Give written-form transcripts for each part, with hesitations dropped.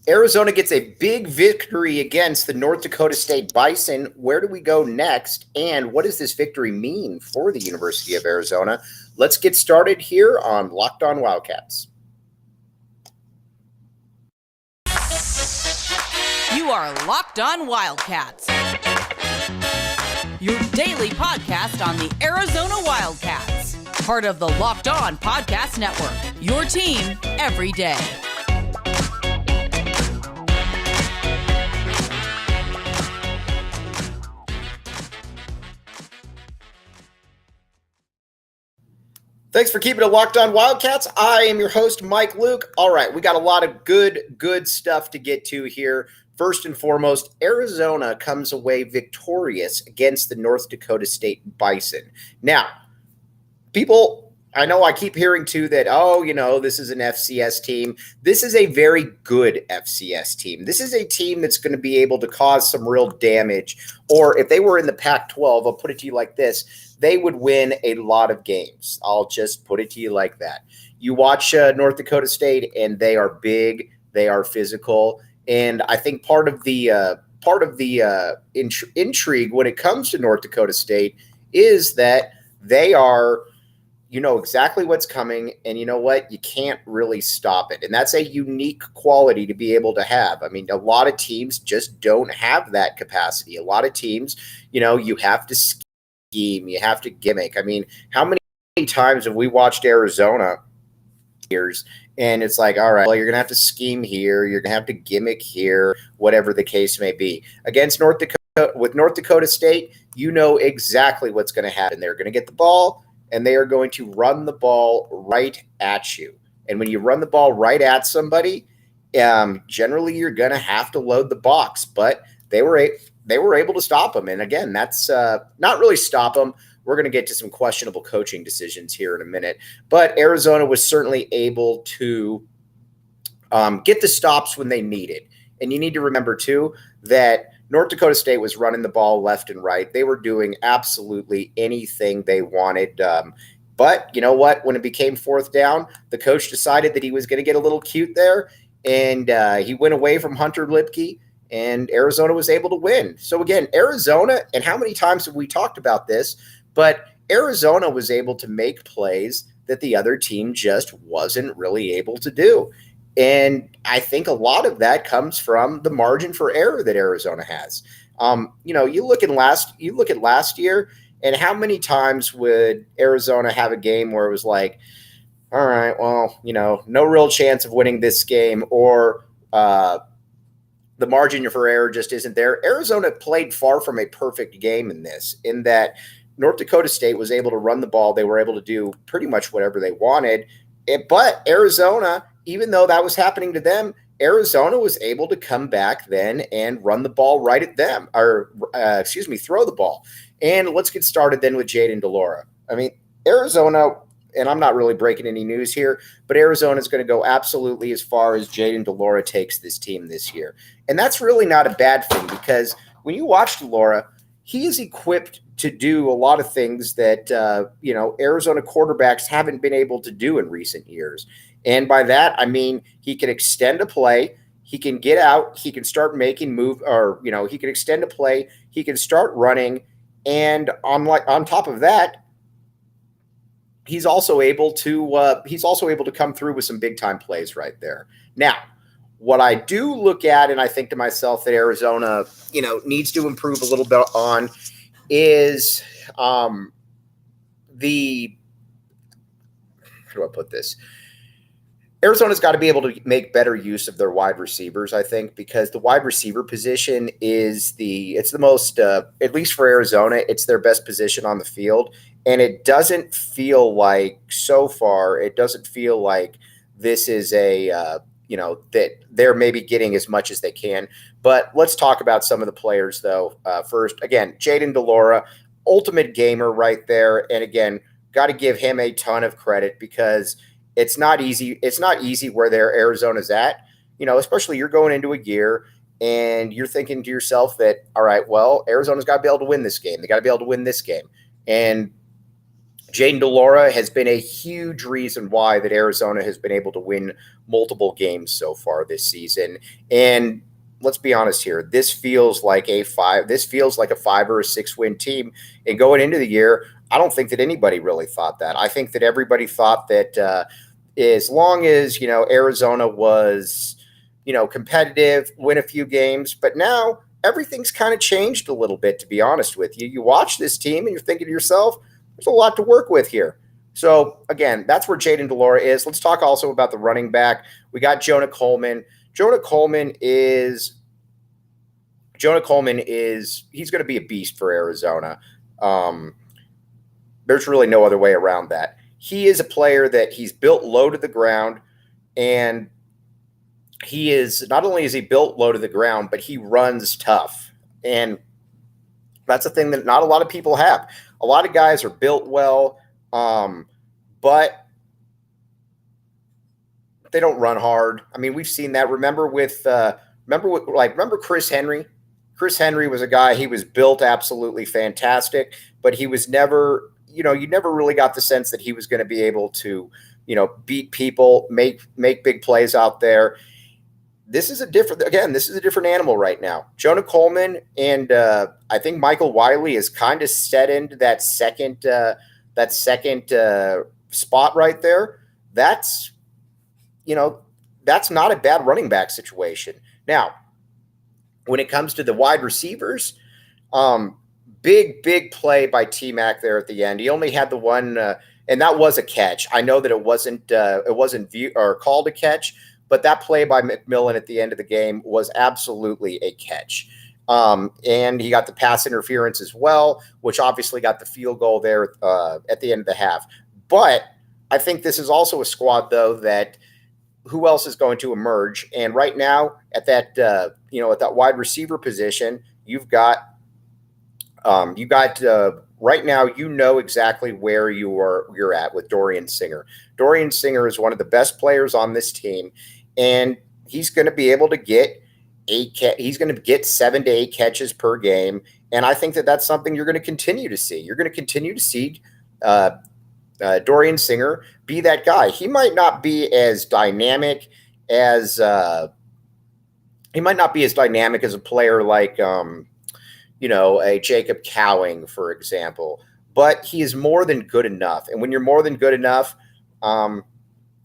Arizona gets a big victory against the North Dakota State Bison. Where do we go next? And what does this victory mean for the University of Arizona? Let's get started here on Locked On Wildcats. You are Locked On Wildcats, your daily podcast on the Arizona Wildcats, part of the Locked On Podcast Network, your team every day. Thanks for keeping it Locked On Wildcats. I am your host, Mike Luke. All right, we got a lot of good stuff to get to here. First and foremost, Arizona comes away victorious against the North Dakota State Bison. Now, people, I know I keep hearing too that, this is an FCS team. This is a very good FCS team. This is a team that's going to be able to cause some real damage. Or if they were in the Pac-12, I'll put it to you like this, they would win a lot of games. I'll just put it to you like that. You watch North Dakota State, and they are big, they are physical, and I think part of the intrigue when it comes to North Dakota State is that they are, you know exactly what's coming, and you know what? You can't really stop it, and that's a unique quality to be able to have. I mean, a lot of teams just don't have that capacity. A lot of teams, you have to scheme, you have to gimmick. I mean, how many times have we watched Arizona years and it's like, all right, well, you're gonna have to scheme here, you're gonna have to gimmick here, whatever the case may be. Against North Dakota State, you know exactly what's going to happen. They're going to get the ball and they are going to run the ball right at you. And when you run the ball right at somebody, generally you're going to have to load the box, but they were able to stop them. And again, that's not really stop them. We're going to get to some questionable coaching decisions here in a minute. But Arizona was certainly able to get the stops when they needed. And you need to remember, too, that North Dakota State was running the ball left and right. They were doing absolutely anything they wanted. But you know what? When it became fourth down, the coach decided that he was going to get a little cute there. And he went away from Hunter Lipke. And Arizona was able to win. So again, Arizona, and how many times have we talked about this, but Arizona was able to make plays that the other team just wasn't really able to do. And I think a lot of that comes from the margin for error that Arizona has. You look at last year, and how many times would Arizona have a game where it was like, all right, well, no real chance of winning this game, or the margin for error just isn't there. Arizona played far from a perfect game in that North Dakota State was able to run the ball. They were able to do pretty much whatever they wanted. But Arizona, even though that was happening to them, Arizona was able to come back then and run the ball right at them, or throw the ball. And let's get started then with Jayden de Laura. I mean, Arizona, and I'm not really breaking any news here, but Arizona is going to go absolutely as far as Jayden de Laura takes this team this year. And that's really not a bad thing, because when you watch de Laura, he is equipped to do a lot of things that, Arizona quarterbacks haven't been able to do in recent years. And by that, I mean, he can extend a play, he can get out, he can start making he can extend a play, he can start running. And on top of that, he's also able to come through with some big time plays right there. Now, what I do look at, and I think to myself that Arizona, needs to improve a little bit on, is how do I put this? Arizona's got to be able to make better use of their wide receivers, I think, because the wide receiver position it's the most, at least for Arizona, it's their best position on the field. And it doesn't feel like this is that they're maybe getting as much as they can. But let's talk about some of the players, though. First, again, Jayden de Laura, ultimate gamer right there. And again, got to give him a ton of credit, because it's not easy. It's not easy where Arizona's at, especially you're going into a year and you're thinking to yourself that, all right, well, Arizona's got to be able to win this game. They got to be able to win this game. And Jaden Delora has been a huge reason why that Arizona has been able to win multiple games so far this season. And let's be honest here, this feels like a 5 or a 6 win team. And going into the year, I don't think that anybody really thought that. I think that everybody thought that as long as, Arizona was, competitive, win a few games, but now everything's kind of changed a little bit, to be honest with you. You watch this team and you're thinking to yourself, there's a lot to work with here. So, again, that's where Jaden Delora is. Let's talk also about the running back. We got Jonah Coleman. Jonah Coleman is he's going to be a beast for Arizona. There's really no other way around that. He is a player that he's built low to the ground, and he is not only is he built low to the ground, but he runs tough. And that's a thing that not a lot of people have. A lot of guys are built well, but they don't run hard. I mean, we've seen that. Remember Chris Henry? Chris Henry was a guy, he was built absolutely fantastic, but he was never, you never really got the sense that he was going to be able to, beat people, make big plays out there. This is a different animal right now. Jonah Coleman and I think Michael Wiley is kind of set into that second spot right there. That's not a bad running back situation. Now, when it comes to the wide receivers, big play by T-Mac there at the end. He only had the one, and that was a catch. I know that it wasn't called a catch, but that play by McMillan at the end of the game was absolutely a catch. And he got the pass interference as well, which obviously got the field goal there at the end of the half. But I think this is also a squad, though, that who else is going to emerge? And right now at that wide receiver position, you've got right now, exactly where you're at with Dorian Singer. Dorian Singer is one of the best players on this team, and he's going to be able to get 7 to 8 catches per game. And I think that that's something you're going to continue to see. You're going to continue to see Dorian Singer be that guy. He might not be as dynamic as a player like a Jacob Cowing, for example, but he is more than good enough. And when you're more than good enough,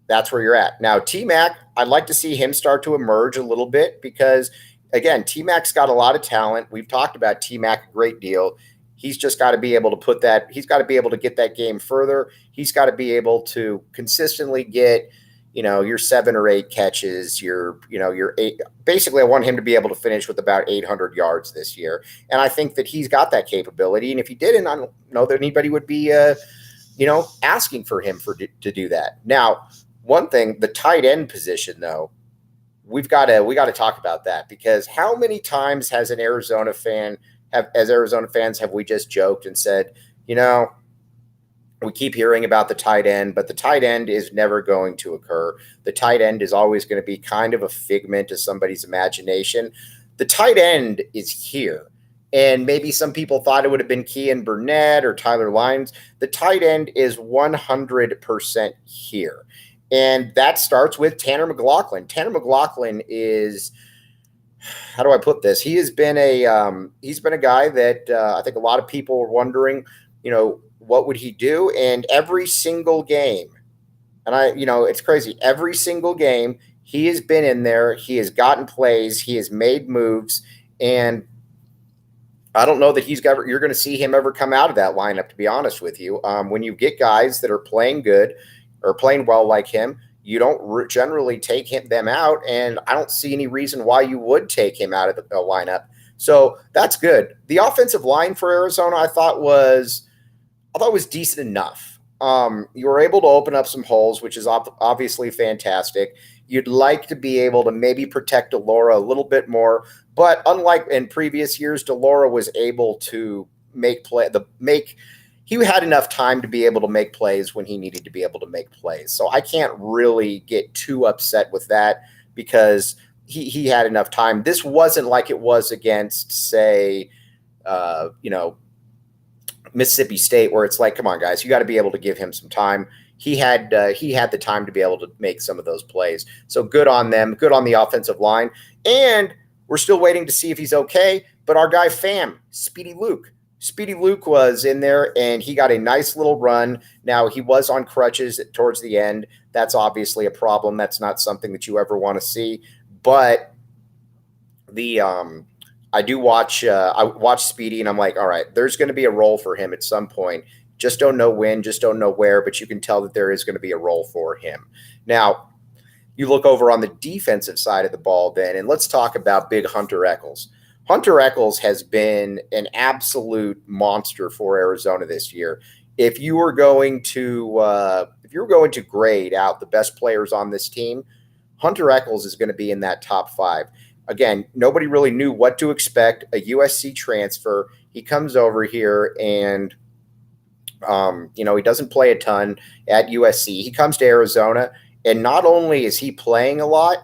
that's where you're at. Now, T-Mac, I'd like to see him start to emerge a little bit because, again, T-Mac's got a lot of talent. We've talked about T-Mac a great deal. He's just got to be able to he's got to be able to get that game further. He's got to be able to consistently get, your 7 or 8 catches, your 8. Basically, I want him to be able to finish with about 800 yards this year. And I think that he's got that capability. And if he didn't, I don't know that anybody would be, asking for him to do that. Now, one thing, the tight end position, though, we got to talk about that, because how many times has Arizona fans have we just joked and said, we keep hearing about the tight end, but the tight end is never going to occur. The tight end is always going to be kind of a figment of somebody's imagination. The tight end is here. And maybe some people thought it would have been Kean Burnett or Tyler Lyons. The tight end is 100% here. And that starts with Tanner McLaughlin. Tanner McLaughlin is, how do I put this? He's been a guy that I think a lot of people were wondering, what would he do? And every single game, and it's crazy. Every single game he has been in there. He has gotten plays. He has made moves. And I don't know that you're going to see him ever come out of that lineup, to be honest with you. When you get guys that are playing good or playing well like him, you don't generally take them out. And I don't see any reason why you would take him out of the lineup. So that's good. The offensive line for Arizona, I thought was decent enough. You were able to open up some holes, which is obviously fantastic. You'd like to be able to maybe protect Delora a little bit more, but unlike in previous years, Delora was able to he had enough time to be able to make plays when he needed to be able to make plays. So I can't really get too upset with that because he had enough time. This wasn't like it was against, say, Mississippi State, where it's like, come on, guys, you got to be able to give him some time. He had the time to be able to make some of those plays. So good on them, good on the offensive line. And we're still waiting to see if he's okay. But our guy Fam, Speedy Luke was in there, and he got a nice little run. Now, he was on crutches towards the end. That's obviously a problem. That's not something that you ever want to see. But I watch Speedy, and I'm like, all right, there's going to be a role for him at some point. Just don't know when, just don't know where, but you can tell that there is going to be a role for him. Now, you look over on the defensive side of the ball then, and let's talk about big Hunter Echols. Hunter Echols has been an absolute monster for Arizona this year. If you were going to grade out the best players on this team, Hunter Echols is going to be in that top 5. Again, nobody really knew what to expect. A USC transfer. He comes over here and, he doesn't play a ton at USC. He comes to Arizona, and not only is he playing a lot,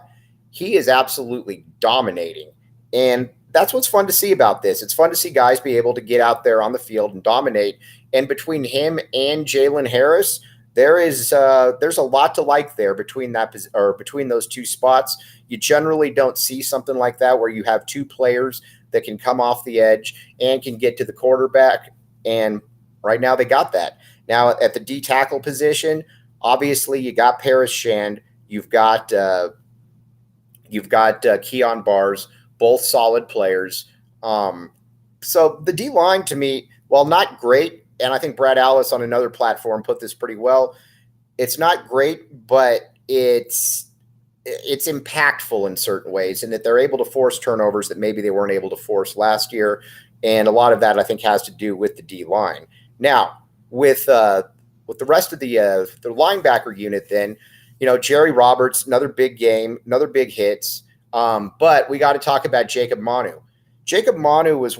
he is absolutely dominating. And that's what's fun to see about this. It's fun to see guys be able to get out there on the field and dominate. And between him and Jalen Harris, there's a lot to like there between those two spots. You generally don't see something like that where you have two players that can come off the edge and can get to the quarterback. And right now they got that. Now at the D tackle position, obviously you got Paris Shand, you've got Keon Bars, both solid players. So the D line to me, while not great, and I think Brad Allis on another platform put this pretty well, it's not great, but it's impactful in certain ways, and that they're able to force turnovers that maybe they weren't able to force last year. And a lot of that I think has to do with the D line. Now with the rest of the linebacker unit, then, Jerry Roberts, another big game, another big hits. But we got to talk about Jacob Manu. Jacob Manu was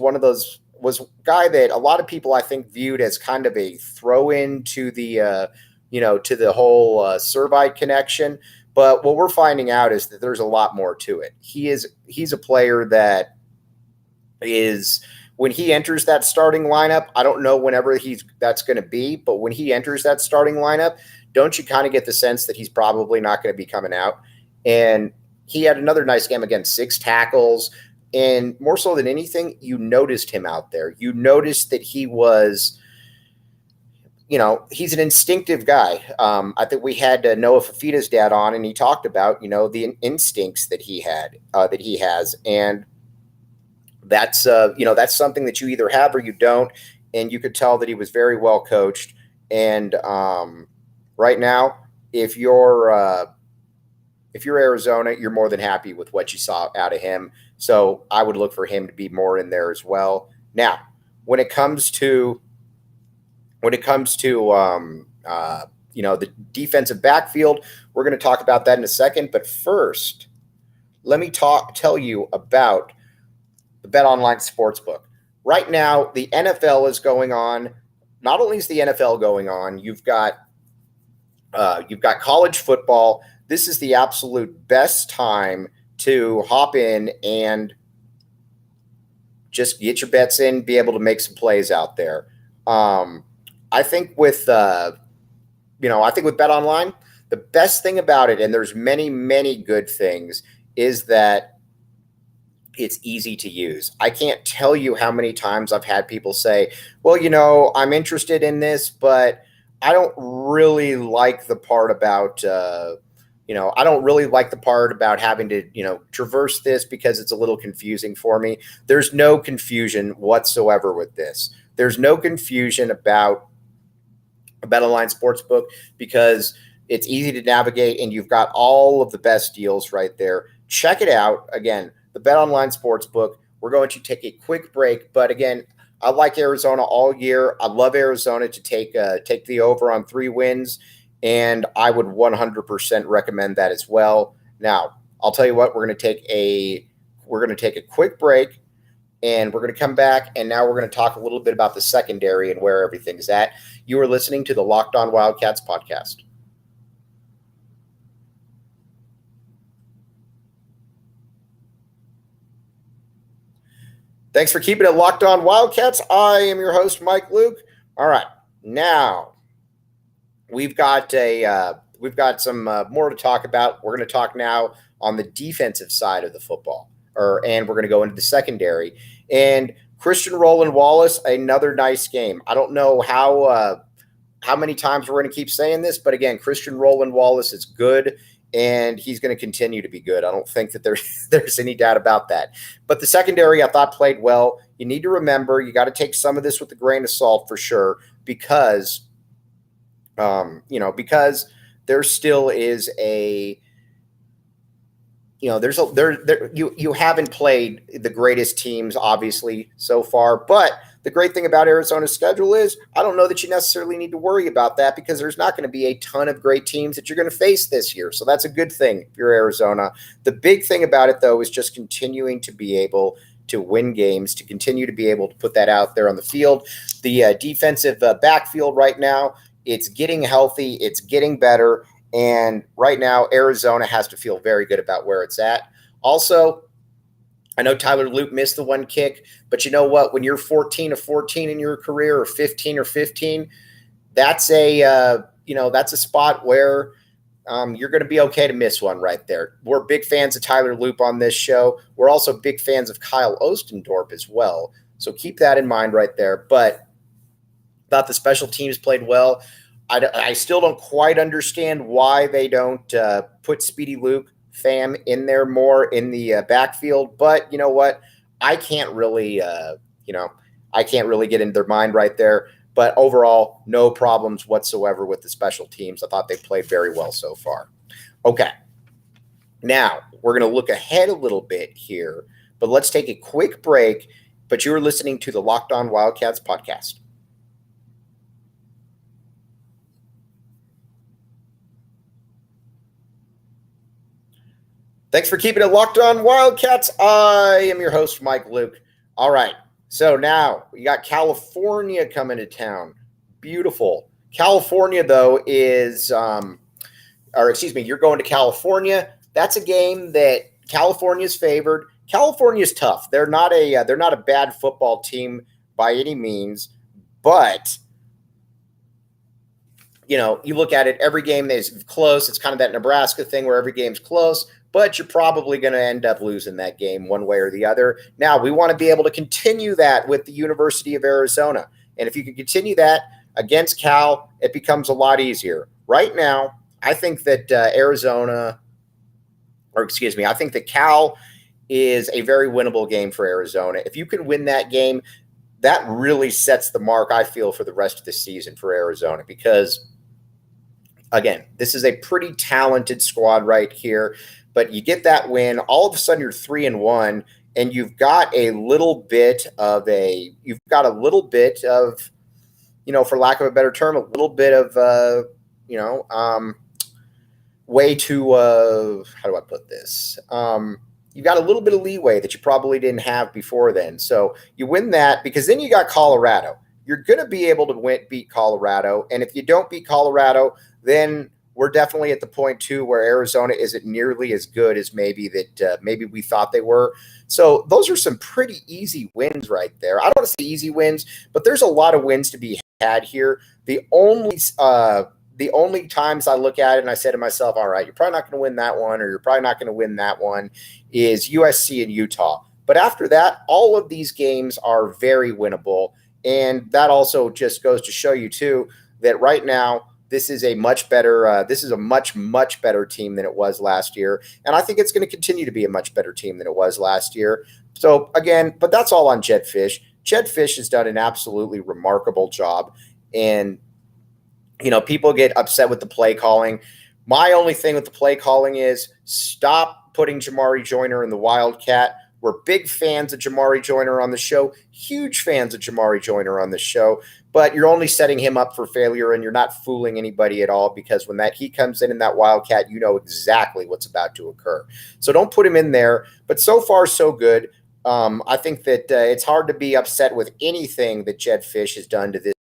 was a guy that a lot of people I think viewed as kind of a throw-in to the to the whole Servite connection. But what we're finding out is that there's a lot more to it. He's a player that is, when he enters that starting lineup, I don't know whenever that's going to be, but when he enters that starting lineup, don't you kind of get the sense that he's probably not going to be coming out? And he had another nice game again, 6 tackles. And more so than anything, you noticed him out there. You noticed that he was, he's an instinctive guy. I think we had Noah Fafita's dad on, and he talked about, the instincts that he has. And that's something that you either have or you don't. And you could tell that he was very well coached. And right now, if you're Arizona, you're more than happy with what you saw out of him. So I would look for him to be more in there as well. Now, when it comes to the defensive backfield, we're going to talk about that in a second. But first, let me tell you about the BetOnline Sportsbook. Right now, the NFL is going on. Not only is the NFL going on, you've got college football. This is the absolute best time to hop in and just get your bets in, be able to make some plays out there. I think with BetOnline, the best thing about it, and there's many, many good things, is that it's easy to use. I can't tell you how many times I've had people say, well, I'm interested in this, but I don't really like the part about having to, traverse this because it's a little confusing for me. There's no confusion whatsoever with this. There's no confusion about a BetOnline Sportsbook because it's easy to navigate and you've got all of the best deals right there. Check it out. Again, the BetOnline Sportsbook. We're going to take a quick break, but again, I like Arizona all year. I love Arizona to take the over on 3 wins. And I would 100% recommend that as well. Now, I'll tell you what, we're going to take a quick break, and we're going to come back, and now we're going to talk a little bit about the secondary and where everything's at. You are listening to the Locked On Wildcats podcast. Thanks for keeping it Locked On Wildcats. I am your host, Mike Luke. All right, now we've got some more to talk about. We're going to talk now on the defensive side of the football, and we're going to go into the secondary. And Christian Roland Wallace, another nice game. I don't know how many times we're going to keep saying this, but again, Christian Roland Wallace is good, and he's going to continue to be good. I don't think that there's any doubt about that. But the secondary, I thought, played well. You need to remember, you got to take some of this with a grain of salt for sure, because because there still is a, you haven't played the greatest teams obviously so far, but the great thing about Arizona's schedule is I don't know that you necessarily need to worry about that, because there's not going to be a ton of great teams that you're going to face this year. So that's a good thing if you're Arizona. The big thing about it, though, is just continuing to be able to win games, to continue to be able to put that out there on the field. The defensive backfield right now, it's getting healthy, it's getting better, and right now Arizona has to feel very good about where it's at. Also, I know Tyler Loop missed the one kick, but you know what? When you're 14 of 14 in your career, or 15 or 15, that's a that's a spot where you're going to be okay to miss one right there. We're big fans of Tyler Loop on this show. We're also big fans of Kyle Ostendorp as well. So keep that in mind right there. But thought the special teams played well. I still don't quite understand why they don't put Speedy Luke Pham in there more in the backfield. But you know what? I can't really get into their mind right there. But overall, no problems whatsoever with the special teams. I thought they played very well so far. Okay. Now, we're going to look ahead a little bit here, but let's take a quick break. But you're listening to the Locked On Wildcats podcast. Thanks for keeping it locked on Wildcats. I am your host, Mike Luke. All right. So now we got California coming to town. Beautiful. California, though, you're going to California. That's a game that California's favored. California's tough. They're not a bad football team by any means, but you look at it, every game is close. It's kind of that Nebraska thing where every game's close, but you're probably going to end up losing that game one way or the other. Now, we want to be able to continue that with the University of Arizona. And if you can continue that against Cal, it becomes a lot easier. Right now, I think that I think that Cal is a very winnable game for Arizona. If you can win that game, that really sets the mark, I feel, for the rest of the season for Arizona, because again, this is a pretty talented squad right here, but you get that win, all of a sudden you're 3-1, and you've got a little bit of, for lack of a better term, a little bit of, way to, how do I put this? You got a little bit of leeway that you probably didn't have before then. So you win that, because then you got Colorado. You're going to be able to beat Colorado. And if you don't beat Colorado, then we're definitely at the point too where Arizona isn't nearly as good as maybe we thought they were. So those are some pretty easy wins right there. I don't want to say easy wins, but there's a lot of wins to be had here. The only times I look at it and I say to myself, all right, you're probably not going to win that one, or you're probably not going to win that one, is USC and Utah. But after that, all of these games are very winnable. And that also just goes to show you too that right now, this is a much better team than it was last year. And I think it's going to continue to be a much better team than it was last year. So again, but that's all on Jedd Fisch. Jedd Fisch has done an absolutely remarkable job. And, people get upset with the play calling. My only thing with the play calling is stop putting Jamari Joyner in the Wildcat. We're big fans of Jamari Joyner on the show, huge fans of Jamari Joyner on the show, but you're only setting him up for failure, and you're not fooling anybody at all, because when he comes in that Wildcat, you know exactly what's about to occur. So don't put him in there, but so far so good. I think that it's hard to be upset with anything that Jedd Fisch has done to this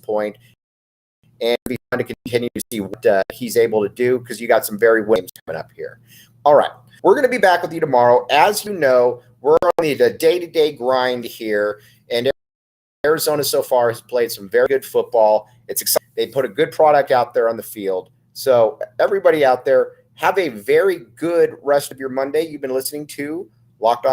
point, and it'll be fun to continue to see what he's able to do, because you got some very wins coming up here. All right. We're going to be back with you tomorrow. As you know, we're on the day-to-day grind here, and Arizona so far has played some very good football. It's exciting. They put a good product out there on the field. So everybody out there, have a very good rest of your Monday. You've been listening to Locked On